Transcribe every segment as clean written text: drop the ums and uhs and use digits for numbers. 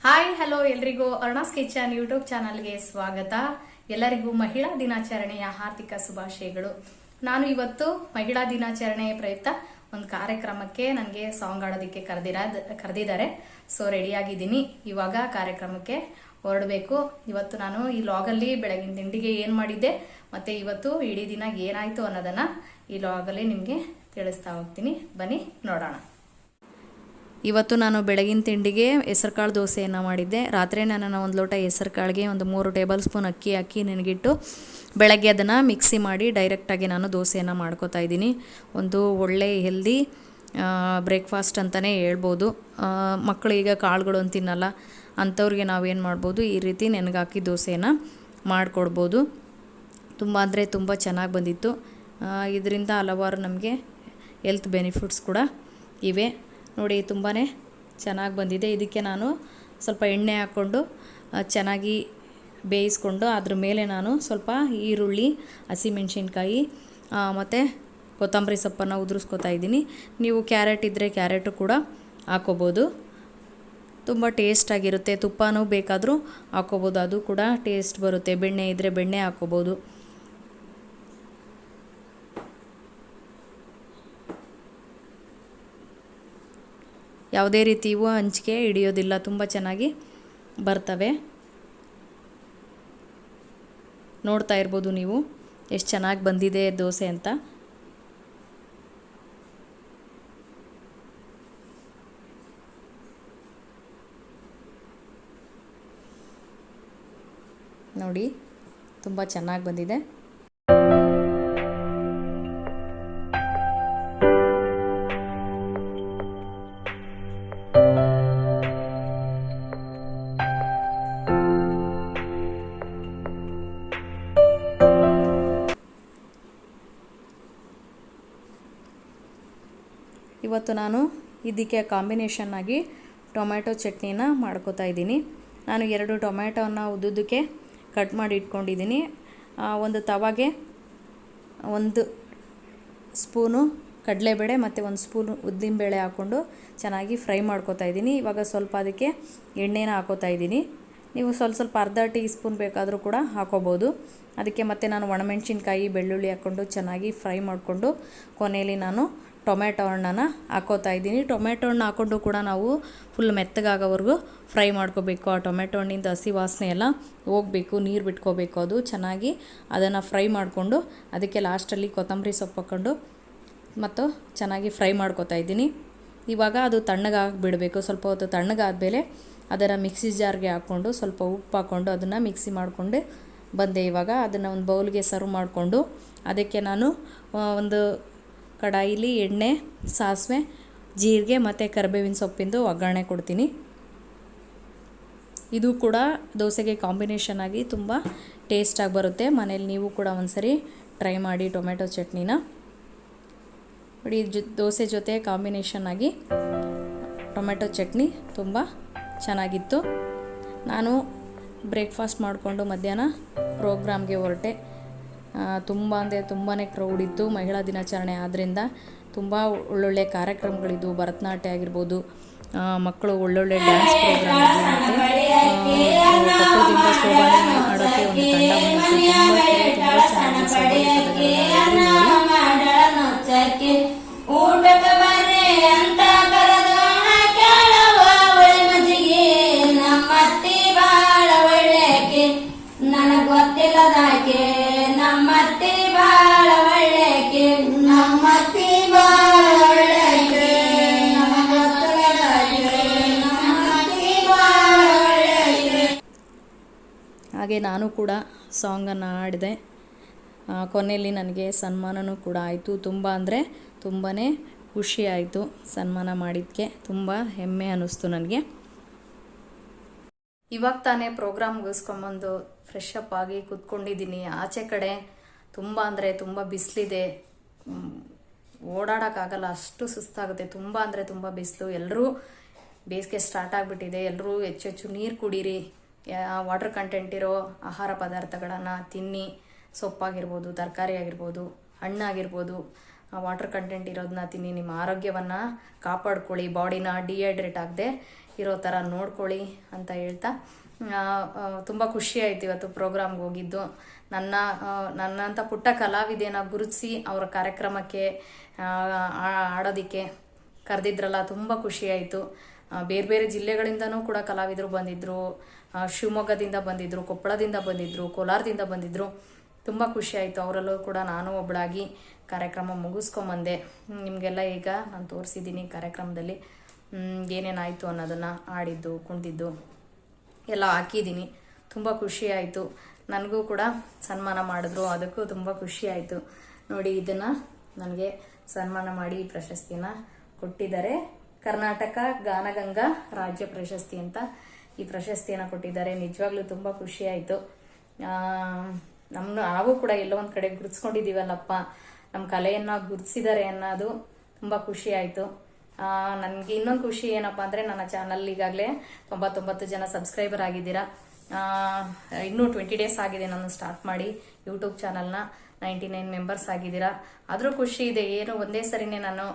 Hi hello ಎಲ್ರಿಗೂ ಅರುಣಾಸ್ kitchen YouTube ಚಾನಲ್ಗೆ ಸ್ವಾಗತ. ಎಲ್ಲರಿಗೂ ಮಹಿಳಾ ದಿನಾಚರಣೆಯ ಹಾರ್ದಿಕ ಶುಭಾಶಯಗಳು. ನಾನು ಇವತ್ತು ಮಹಿಳಾ ದಿನಾಚರಣೆಯ ಪ್ರಯುಕ್ತ ಒಂದು ಕಾರ್ಯಕ್ರಮಕ್ಕೆ ನನಗೆ ಸಾಂಗ್ ಆಡೋದಕ್ಕೆ ಕರೆದಿದ್ದಾರೆ. ಸೊ ರೆಡಿಯಾಗಿದ್ದೀನಿ, ಇವಾಗ ಕಾರ್ಯಕ್ರಮಕ್ಕೆ ಹೊರಡಬೇಕು. ಇವತ್ತು ನಾನು ಈ ಲಾಗಲ್ಲಿ ಬೆಳಗಿನ ತಿಂಡಿಗೆ ಏನು ಮಾಡಿದ್ದೆ ಮತ್ತು ಇವತ್ತು ಇಡೀ ದಿನ ಏನಾಯಿತು ಅನ್ನೋದನ್ನು ಈ ಲಾಗಲ್ಲಿ ನಿಮಗೆ ತಿಳಿಸ್ತಾ ಹೋಗ್ತೀನಿ. ಬನ್ನಿ ನೋಡೋಣ. ಇವತ್ತು ನಾನು ಬೆಳಗಿನ ತಿಂಡಿಗೆ ಹೆಸರುಕಾಳು ದೋಸೆಯನ್ನು ಮಾಡಿದ್ದೆ. ರಾತ್ರಿ ನಾನು ಒಂದು ಲೋಟ ಹೆಸರು ಕಾಳಿಗೆ ಒಂದು 3 ಟೇಬಲ್ ಸ್ಪೂನ್ ಅಕ್ಕಿ ಹಾಕಿ ನೆನಗಿಟ್ಟು ಬೆಳಗ್ಗೆ ಅದನ್ನು ಮಿಕ್ಸಿ ಮಾಡಿ ಡೈರೆಕ್ಟಾಗಿ ನಾನು ದೋಸೆಯನ್ನು ಮಾಡ್ಕೋತಾ ಇದ್ದೀನಿ. ಒಂದು ಒಳ್ಳೆ ಹೆಲ್ದಿ ಬ್ರೇಕ್ಫಾಸ್ಟ್ ಅಂತಲೇ ಹೇಳ್ಬೋದು. ಮಕ್ಕಳು ಈಗ ಕಾಳುಗಳು ಅಂತ ತಿನ್ನಲ್ಲ, ಅಂಥವ್ರಿಗೆ ನಾವೇನು ಮಾಡ್ಬೋದು, ಈ ರೀತಿ ನೆನಗಾಕಿ ದೋಸೆಯನ್ನು ಮಾಡಿಕೊಡ್ಬೋದು. ತುಂಬ ಅಂದರೆ ತುಂಬ ಚೆನ್ನಾಗಿ ಬಂದಿತ್ತು. ಇದರಿಂದ ಹಲವಾರು ನಮಗೆ ಹೆಲ್ತ್ ಬೆನಿಫಿಟ್ಸ್ ಕೂಡ ಇವೆ. ನೋಡಿ, ತುಂಬಾ ಚೆನ್ನಾಗಿ ಬಂದಿದೆ. ಇದಕ್ಕೆ ನಾನು ಸ್ವಲ್ಪ ಎಣ್ಣೆ ಹಾಕ್ಕೊಂಡು ಚೆನ್ನಾಗಿ ಬೇಯಿಸ್ಕೊಂಡು ಅದ್ರ ಮೇಲೆ ನಾನು ಸ್ವಲ್ಪ ಈರುಳ್ಳಿ, ಹಸಿಮೆಣಸಿನ್ಕಾಯಿ ಮತ್ತು ಕೊತ್ತಂಬರಿ ಸೊಪ್ಪನ್ನು ಉದುರಿಸ್ಕೊತಾ ಇದ್ದೀನಿ. ನೀವು ಕ್ಯಾರೆಟ್ ಇದ್ದರೆ ಕ್ಯಾರೆಟು ಕೂಡ ಹಾಕ್ಕೋಬೋದು, ತುಂಬ ಟೇಸ್ಟಾಗಿರುತ್ತೆ. ತುಪ್ಪನೂ ಬೇಕಾದರೂ ಹಾಕ್ಕೋಬೋದು, ಅದು ಕೂಡ ಟೇಸ್ಟ್ ಬರುತ್ತೆ. ಬೆಣ್ಣೆ ಇದ್ದರೆ ಬೆಣ್ಣೆ ಹಾಕ್ಕೋಬೋದು. ಯಾವುದೇ ರೀತಿಯೂ ಹಂಚಿಕೆ ಹಿಡಿಯೋದಿಲ್ಲ, ತುಂಬ ಚೆನ್ನಾಗಿ ಬರ್ತವೆ. ನೋಡ್ತಾ ಇರ್ಬೋದು ನೀವು ಎಷ್ಟು ಚೆನ್ನಾಗಿ ಬಂದಿದೆ ದೋಸೆ ಅಂತ. ನೋಡಿ, ತುಂಬ ಚೆನ್ನಾಗಿ ಬಂದಿದೆ. ಇವತ್ತು ನಾನು ಇದಕ್ಕೆ ಕಾಂಬಿನೇಷನ್ ಆಗಿ ಟೊಮ್ಯಾಟೊ ಚಟ್ನಿನ ಮಾಡ್ಕೋತಾ ಇದ್ದೀನಿ. ನಾನು 2 ಟೊಮ್ಯಾಟೋನ ಉದ್ದುದಕ್ಕೆ ಕಟ್ ಮಾಡಿ ಇಟ್ಕೊಂಡಿದ್ದೀನಿ. ಒಂದು ತವಾಗೆ 1 ಸ್ಪೂನು ಕಡಲೆಬೇಳೆ ಮತ್ತು 1 ಸ್ಪೂನು ಉದ್ದಿನಬೇಳೆ ಹಾಕ್ಕೊಂಡು ಚೆನ್ನಾಗಿ ಫ್ರೈ ಮಾಡ್ಕೋತಾ ಇದ್ದೀನಿ. ಇವಾಗ ಸ್ವಲ್ಪ ಅದಕ್ಕೆ ಎಣ್ಣೆನ ಹಾಕೋತಾ ಇದ್ದೀನಿ. ನೀವು ಸ್ವಲ್ಪ ಅರ್ಧ ಟೀ ಸ್ಪೂನ್ ಬೇಕಾದರೂ ಕೂಡ ಹಾಕೋಬೋದು. ಅದಕ್ಕೆ ಮತ್ತೆ ನಾನು ಒಣಮೆಣಸಿನ್ಕಾಯಿ, ಬೆಳ್ಳುಳ್ಳಿ ಹಾಕ್ಕೊಂಡು ಚೆನ್ನಾಗಿ ಫ್ರೈ ಮಾಡಿಕೊಂಡು ಕೊನೆಯಲ್ಲಿ ನಾನು ಟೊಮ್ಯಾಟೊ ಹಣ್ಣನ್ನು ಹಾಕೋತಾ ಇದ್ದೀನಿ. ಟೊಮ್ಯಾಟೊ ಹಣ್ಣು ಹಾಕ್ಕೊಂಡು ಕೂಡ ನಾವು ಫುಲ್ ಮೆತ್ತಗಾಗೋವರೆಗೂ ಫ್ರೈ ಮಾಡ್ಕೋಬೇಕು. ಆ ಟೊಮ್ಯಾಟೊ ಹಣ್ಣಿಂದ ಹಸಿ ವಾಸನೆ ಎಲ್ಲ ಹೋಗಬೇಕು, ನೀರು ಬಿಟ್ಕೋಬೇಕು. ಅದು ಚೆನ್ನಾಗಿ ಅದನ್ನು ಫ್ರೈ ಮಾಡಿಕೊಂಡು ಅದಕ್ಕೆ ಲಾಸ್ಟಲ್ಲಿ ಕೊತ್ತಂಬರಿ ಸೊಪ್ಪು ಹಾಕ್ಕೊಂಡು ಮತ್ತು ಚೆನ್ನಾಗಿ ಫ್ರೈ ಮಾಡ್ಕೋತಾ ಇದ್ದೀನಿ. ಇವಾಗ ಅದು ತಣ್ಣಗಾಗಿ ಬಿಡಬೇಕು. ಸ್ವಲ್ಪ ಹೊತ್ತು ತಣ್ಣಗಾದಮೇಲೆ ಅದನ್ನು ಮಿಕ್ಸಿ ಜಾರ್ಗೆ ಹಾಕ್ಕೊಂಡು ಸ್ವಲ್ಪ ಉಪ್ಪು ಹಾಕ್ಕೊಂಡು ಅದನ್ನು ಮಿಕ್ಸಿ ಮಾಡಿಕೊಂಡು ಬಂದೆ. ಇವಾಗ ಅದನ್ನು ಒಂದು ಬೌಲ್ಗೆ ಸರ್ವ್ ಮಾಡಿಕೊಂಡು ಅದಕ್ಕೆ ನಾನು ಒಂದು ಕಡಾಯಿಲಿ ಎಣ್ಣೆ, ಸಾಸಿವೆ, ಜೀರಿಗೆ ಮತ್ತು ಕರಿಬೇವಿನ ಸೊಪ್ಪಿಂದು ಒಗ್ಗರಣೆ ಕೊಡ್ತೀನಿ. ಇದು ಕೂಡ ದೋಸೆಗೆ ಕಾಂಬಿನೇಷನ್ ಆಗಿ ತುಂಬ ಟೇಸ್ಟಾಗಿ ಬರುತ್ತೆ. ಮನೇಲಿ ನೀವು ಕೂಡ ಒಂದ್ಸರಿ ಟ್ರೈ ಮಾಡಿ ಟೊಮೆಟೊ ಚಟ್ನಿನ. ನೋಡಿ, ದೋಸೆ ಜೊತೆ ಕಾಂಬಿನೇಷನ್ ಆಗಿ ಟೊಮೆಟೊ ಚಟ್ನಿ ತುಂಬ ಚೆನ್ನಾಗಿತ್ತು. ನಾನು ಬ್ರೇಕ್ಫಾಸ್ಟ್ ಮಾಡಿಕೊಂಡು ಮಧ್ಯಾಹ್ನ ಪ್ರೋಗ್ರಾಮ್ಗೆ ಹೊರಟೆ. ತುಂಬ ಅಂದರೆ ತುಂಬಾ ಕ್ರೌಡ್ ಇತ್ತು. ಮಹಿಳಾ ದಿನಾಚರಣೆ ಆದ್ದರಿಂದ ತುಂಬ ಒಳ್ಳೊಳ್ಳೆ ಕಾರ್ಯಕ್ರಮಗಳಿದ್ದು, ಭರತನಾಟ್ಯ ಆಗಿರ್ಬೋದು, ಮಕ್ಕಳು ಒಳ್ಳೊಳ್ಳೆ ಡ್ಯಾನ್ಸ್ ಪ್ರೋಗ್ರಾಮ್ ಇದ್ದು, ಮತ್ತು ಕೊಪ್ಪಳದಿಂದ ಶೋಭಾನೆ ಮಾಡೋಕ್ಕೆ ಒಂದು ತಂಡ ಬಂದಿತ್ತು. ತುಂಬ ಚೆನ್ನಾಗಿ ಸಭೆ ಹಾಗೆ ನಾನು ಕೂಡ ಸಾಂಗನ್ನು ಹಾಡಿದೆ. ಕೊನೆಯಲ್ಲಿ ನನಗೆ ಸನ್ಮಾನನೂ ಕೂಡ ಆಯಿತು. ತುಂಬ ಅಂದರೆ ತುಂಬಾ ಖುಷಿ ಆಯಿತು ಸನ್ಮಾನ ಮಾಡಿದ್ದಕ್ಕೆ. ತುಂಬ ಹೆಮ್ಮೆ ಅನ್ನಿಸ್ತು ನನಗೆ. ಇವಾಗ ತಾನೇ ಪ್ರೋಗ್ರಾಮ್ ಮುಗಿಸ್ಕೊಂಬಂದು ಫ್ರೆಶ್ ಅಪ್ ಆಗಿ ಕೂತ್ಕೊಂಡಿದ್ದೀನಿ. ಆಚೆ ಕಡೆ ತುಂಬ ಅಂದರೆ ತುಂಬ ಬಿಸಿಲಿದೆ, ಓಡಾಡೋಕ್ಕಾಗಲ್ಲ, ಅಷ್ಟು ಸುಸ್ತಾಗುತ್ತೆ. ತುಂಬ ಅಂದರೆ ತುಂಬ ಬಿಸಿಲು. ಎಲ್ಲರೂ ಬೇಸಿಗೆ ಸ್ಟಾರ್ಟ್ ಆಗಿಬಿಟ್ಟಿದೆ. ಎಲ್ಲರೂ ಹೆಚ್ಚು ನೀರು ಕುಡೀರಿ, ವಾಟರ್ ಕಂಟೆಂಟ್ ಇರೋ ಆಹಾರ ಪದಾರ್ಥಗಳನ್ನು ತಿನ್ನಿ. ಸೊಪ್ಪಾಗಿರ್ಬೋದು, ತರಕಾರಿ ಆಗಿರ್ಬೋದು, ಹಣ್ಣಾಗಿರ್ಬೋದು, ವಾಟರ್ ಕಂಟೆಂಟ್ ಇರೋದನ್ನ ತಿನ್ನಿ. ನಿಮ್ಮ ಆರೋಗ್ಯವನ್ನು ಕಾಪಾಡ್ಕೊಳ್ಳಿ, ಬಾಡಿನ ಡಿಹೈಡ್ರೇಟ್ ಆಗದೆ ಇರೋ ಥರ ನೋಡ್ಕೊಳ್ಳಿ ಅಂತ ಹೇಳ್ತಾ ತುಂಬ ಖುಷಿ ಆಯ್ತು ಇವತ್ತು ಪ್ರೋಗ್ರಾಮ್ಗೆ ಹೋಗಿದ್ದು. ನನ್ನಂಥ ಪುಟ್ಟ ಕಲಾವಿದೇನ ಗುರುತಿಸಿ ಅವರ ಕಾರ್ಯಕ್ರಮಕ್ಕೆ ಆಡೋದಕ್ಕೆ ಕರೆದಿದ್ರಲ್ಲ, ತುಂಬ ಖುಷಿ ಆಯಿತು. ಬೇರೆ ಬೇರೆ ಜಿಲ್ಲೆಗಳಿಂದನೂ ಕೂಡ ಕಲಾವಿದರು ಬಂದಿದ್ದರು. ಶಿವಮೊಗ್ಗದಿಂದ ಬಂದಿದ್ದರು, ಕೊಪ್ಪಳದಿಂದ ಬಂದಿದ್ದರು, ಕೋಲಾರದಿಂದ ಬಂದಿದ್ದರು. ತುಂಬ ಖುಷಿ ಆಯಿತು. ಅವರಲ್ಲೂ ಕೂಡ ನಾನು ಒಬ್ಬಳಾಗಿ ಕಾರ್ಯಕ್ರಮ ಮುಗಿಸ್ಕೊಂಬಂದೆ. ನಿಮಗೆಲ್ಲ ಈಗ ನಾನು ತೋರಿಸಿದ್ದೀನಿ ಕಾರ್ಯಕ್ರಮದಲ್ಲಿ ಏನೇನಾಯಿತು ಅನ್ನೋದನ್ನು, ಆಡಿದ್ದು ಕುಣಿದಿದ್ದು ಎಲ್ಲ ಹಾಕಿದ್ದೀನಿ. ತುಂಬ ಖುಷಿ ಆಯಿತು. ನನಗೂ ಕೂಡ ಸನ್ಮಾನ ಮಾಡಿದ್ರು, ಅದಕ್ಕೂ ತುಂಬ ಖುಷಿ ಆಯಿತು. ನೋಡಿ, ಇದನ್ನು ನನಗೆ ಸನ್ಮಾನ ಮಾಡಿ ಈ ಪ್ರಶಸ್ತಿನ ಕೊಟ್ಟಿದ್ದಾರೆ. ಕರ್ನಾಟಕ ಗಾನಗಂಗಾ ರಾಜ್ಯ ಪ್ರಶಸ್ತಿ ಅಂತ ಈ ಪ್ರಶಸ್ತಿಯನ್ನು ಕೊಟ್ಟಿದ್ದಾರೆ. ನಿಜವಾಗ್ಲೂ ತುಂಬ ಖುಷಿ ಆಯಿತು. ನಾವು ಕೂಡ ಎಲ್ಲೋ ಒಂದು ಕಡೆ ಗುರುತಿಸ್ಕೊಂಡಿದ್ದೀವಲ್ಲಪ್ಪ, ನಮ್ಮ ಕಲೆಯನ್ನು ಗುರುತಿಸಿದ್ದಾರೆ ಅನ್ನೋದು ತುಂಬ ಖುಷಿ ಆಯಿತು. ನನಗೆ ಇನ್ನೊಂದು ಖುಷಿ ಏನಪ್ಪ ಅಂದರೆ, ನನ್ನ ಚಾನಲ್ ಈಗಾಗಲೇ 99 ಜನ ಸಬ್ಸ್ಕ್ರೈಬರ್ ಆಗಿದ್ದೀರಾ. ಇನ್ನೂ 20 ಡೇಸ್ ಆಗಿದೆ ನಾನು ಸ್ಟಾರ್ಟ್ ಮಾಡಿ ಯೂಟ್ಯೂಬ್ ಚಾನಲ್ನ. 99 ಮೆಂಬರ್ಸ್ ಆಗಿದ್ದೀರಾ. ಆದರೂ ಖುಷಿ ಇದೆ. ಏನು ಒಂದೇ ಸರಿನೇ ನಾನು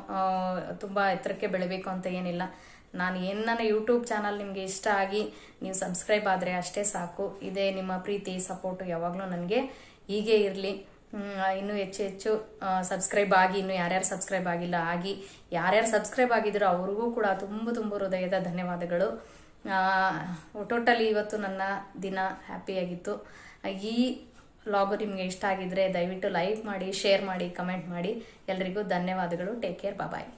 ತುಂಬ ಎತ್ತರಕ್ಕೆ ಬೆಳಿಬೇಕು ಅಂತ ಏನಿಲ್ಲ. ನನ್ನ ಯೂಟ್ಯೂಬ್ ಚಾನಲ್ ನಿಮಗೆ ಇಷ್ಟ ಆಗಿ ನೀವು ಸಬ್ಸ್ಕ್ರೈಬ್ ಆದರೆ ಅಷ್ಟೇ ಸಾಕು. ಇದೇ ನಿಮ್ಮ ಪ್ರೀತಿ ಸಪೋರ್ಟು ಯಾವಾಗಲೂ ನನಗೆ ಹೀಗೆ ಇರಲಿ. ಇನ್ನೂ ಹೆಚ್ಚು ಸಬ್ಸ್ಕ್ರೈಬ್ ಆಗಿ, ಇನ್ನೂ ಯಾರ್ಯಾರು ಸಬ್ಸ್ಕ್ರೈಬ್ ಆಗಿಲ್ಲ ಆಗಿ, ಯಾರ್ಯಾರು ಸಬ್ಸ್ಕ್ರೈಬ್ ಆಗಿದ್ರು ಅವ್ರಿಗೂ ಕೂಡ ತುಂಬ ಹೃದಯದ ಧನ್ಯವಾದಗಳು. ಟೋಟಲಿ ಇವತ್ತು ನನ್ನ ದಿನ ಹ್ಯಾಪಿಯಾಗಿತ್ತು. ಈ ವ್ಲಾಗು ನಿಮಗೆ ಇಷ್ಟ ಆಗಿದ್ರೆ ದಯವಿಟ್ಟು ಲೈಕ್ ಮಾಡಿ, ಶೇರ್ ಮಾಡಿ, ಕಮೆಂಟ್ ಮಾಡಿ. ಎಲ್ರಿಗೂ ಧನ್ಯವಾದಗಳು. ಟೇಕ್ ಕೇರ್, ಬಾಯ್.